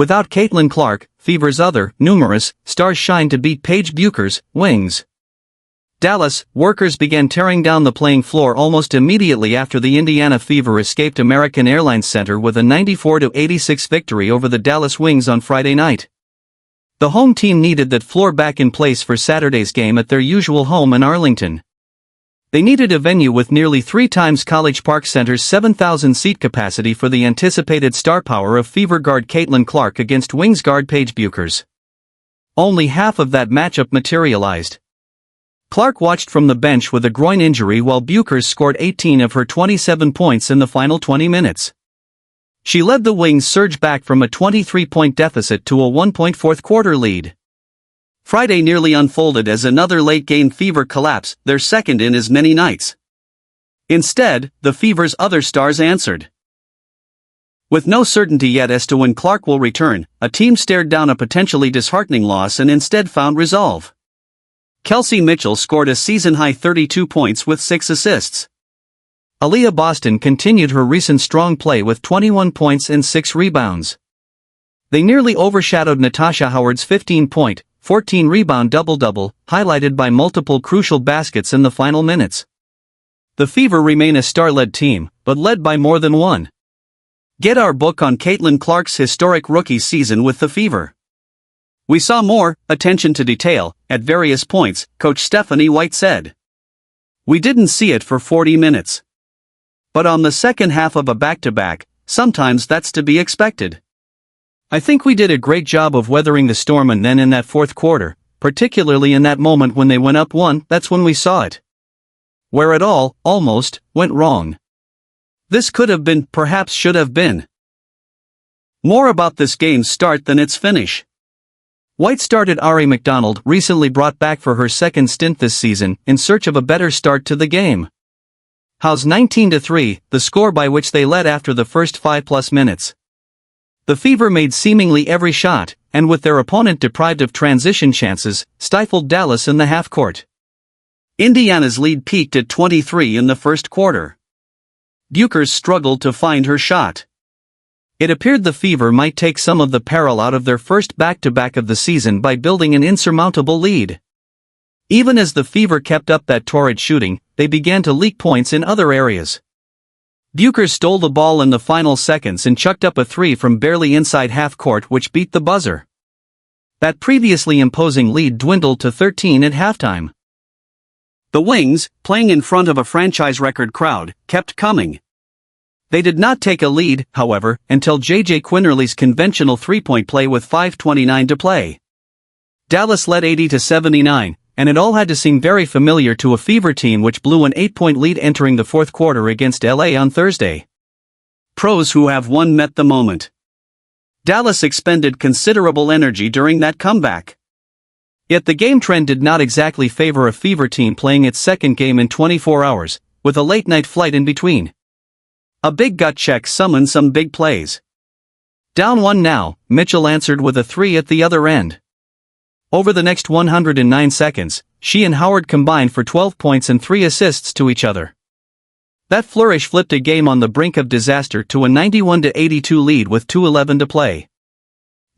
Without Caitlin Clark, Fever's other, numerous, stars shine to beat Paige Bueckers, wings. Dallas, Bueckers began tearing down the playing floor almost immediately after the Indiana Fever escaped American Airlines Center with a 94-86 victory over the Dallas Wings on Friday night. The home team needed that floor back in place for Saturday's game at their usual home in Arlington. They needed a venue with nearly 3 times College Park Center's 7,000-seat capacity for the anticipated star power of Fever guard Caitlin Clark against Wings guard Paige Bueckers. Only half of that matchup materialized. Clark watched from the bench with a groin injury while Bueckers scored 18 of her 27 points in the final 20 minutes. She led the Wings surge back from a 23-point deficit to a 1-point fourth-quarter lead. Friday nearly unfolded as another late-game Fever collapse, their second in as many nights. Instead, the Fever's other stars answered. With no certainty yet as to when Clark will return, a team stared down a potentially disheartening loss and instead found resolve. Kelsey Mitchell scored a season-high 32 points with 6 assists. Aliyah Boston continued her recent strong play with 21 points and 6 rebounds. They nearly overshadowed Natasha Howard's 15-point, 14-rebound double-double, highlighted by multiple crucial baskets in the final minutes. The Fever remain a star-led team, but led by more than one. Get our book on Caitlin Clark's historic rookie season with the Fever. We saw more attention to detail at various points, Coach Stephanie White said. We didn't see it for 40 minutes. But on the second half of a back-to-back, sometimes that's to be expected. I think we did a great job of weathering the storm, and then in that fourth quarter, particularly in that moment when they went up 1, that's when we saw it. Where it all, almost, went wrong. This could have been, perhaps should have been. More about this game's start than its finish. White started Ari McDonald, recently brought back for her second stint this season, in search of a better start to the game. How's 19-3, the score by which they led after the first 5+ minutes. The Fever made seemingly every shot, and with their opponent deprived of transition chances, stifled Dallas in the half-court. Indiana's lead peaked at 23 in the first quarter. Bueckers struggled to find her shot. It appeared the Fever might take some of the peril out of their first back-to-back of the season by building an insurmountable lead. Even as the Fever kept up that torrid shooting, they began to leak points in other areas. Bueckers stole the ball in the final seconds and chucked up a 3 from barely inside half-court, which beat the buzzer. That previously imposing lead dwindled to 13 at halftime. The Wings, playing in front of a franchise-record crowd, kept coming. They did not take a lead, however, until J.J. Quinterly's conventional 3-point play with 5:29 to play. Dallas led 80-79, and it all had to seem very familiar to a Fever team which blew an 8-point lead entering the fourth quarter against LA on Thursday. Pros who have won met the moment. Dallas expended considerable energy during that comeback. Yet the game trend did not exactly favor a Fever team playing its second game in 24 hours, with a late-night flight in between. A big gut check summoned some big plays. Down 1 now, Mitchell answered with a 3 at the other end. Over the next 109 seconds, she and Howard combined for 12 points and 3 assists to each other. That flourish flipped a game on the brink of disaster to a 91-82 lead with 2:11 to play.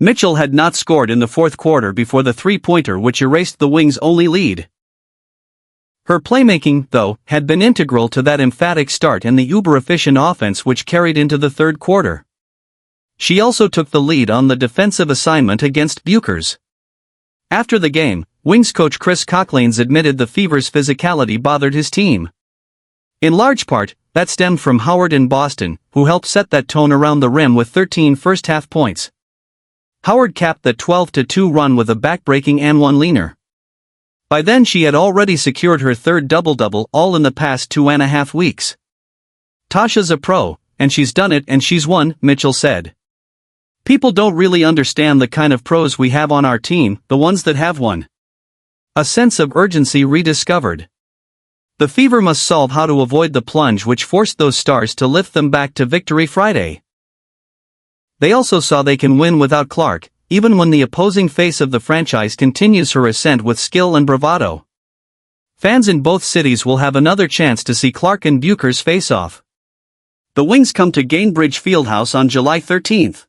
Mitchell had not scored in the fourth quarter before the three-pointer which erased the Wings' only lead. Her playmaking, though, had been integral to that emphatic start and the uber-efficient offense which carried into the third quarter. She also took the lead on the defensive assignment against Bueckers. After the game, Wings coach Chris Cocklanes admitted the Fever's physicality bothered his team. In large part, that stemmed from Howard and Boston, who helped set that tone around the rim with 13 first-half points. Howard capped the 12-2 run with a back-breaking and one-leaner. By then she had already secured her third double-double all in the past 2.5 weeks. Tasha's a pro, and she's done it and she's won, Mitchell said. People don't really understand the kind of pros we have on our team, the ones that have won. A sense of urgency rediscovered. The Fever must solve how to avoid the plunge which forced those stars to lift them back to victory Friday. They also saw they can win without Clark, even when the opposing face of the franchise continues her ascent with skill and bravado. Fans in both cities will have another chance to see Clark and Bueckers face off. The Wings come to Gainbridge Fieldhouse on July 13th.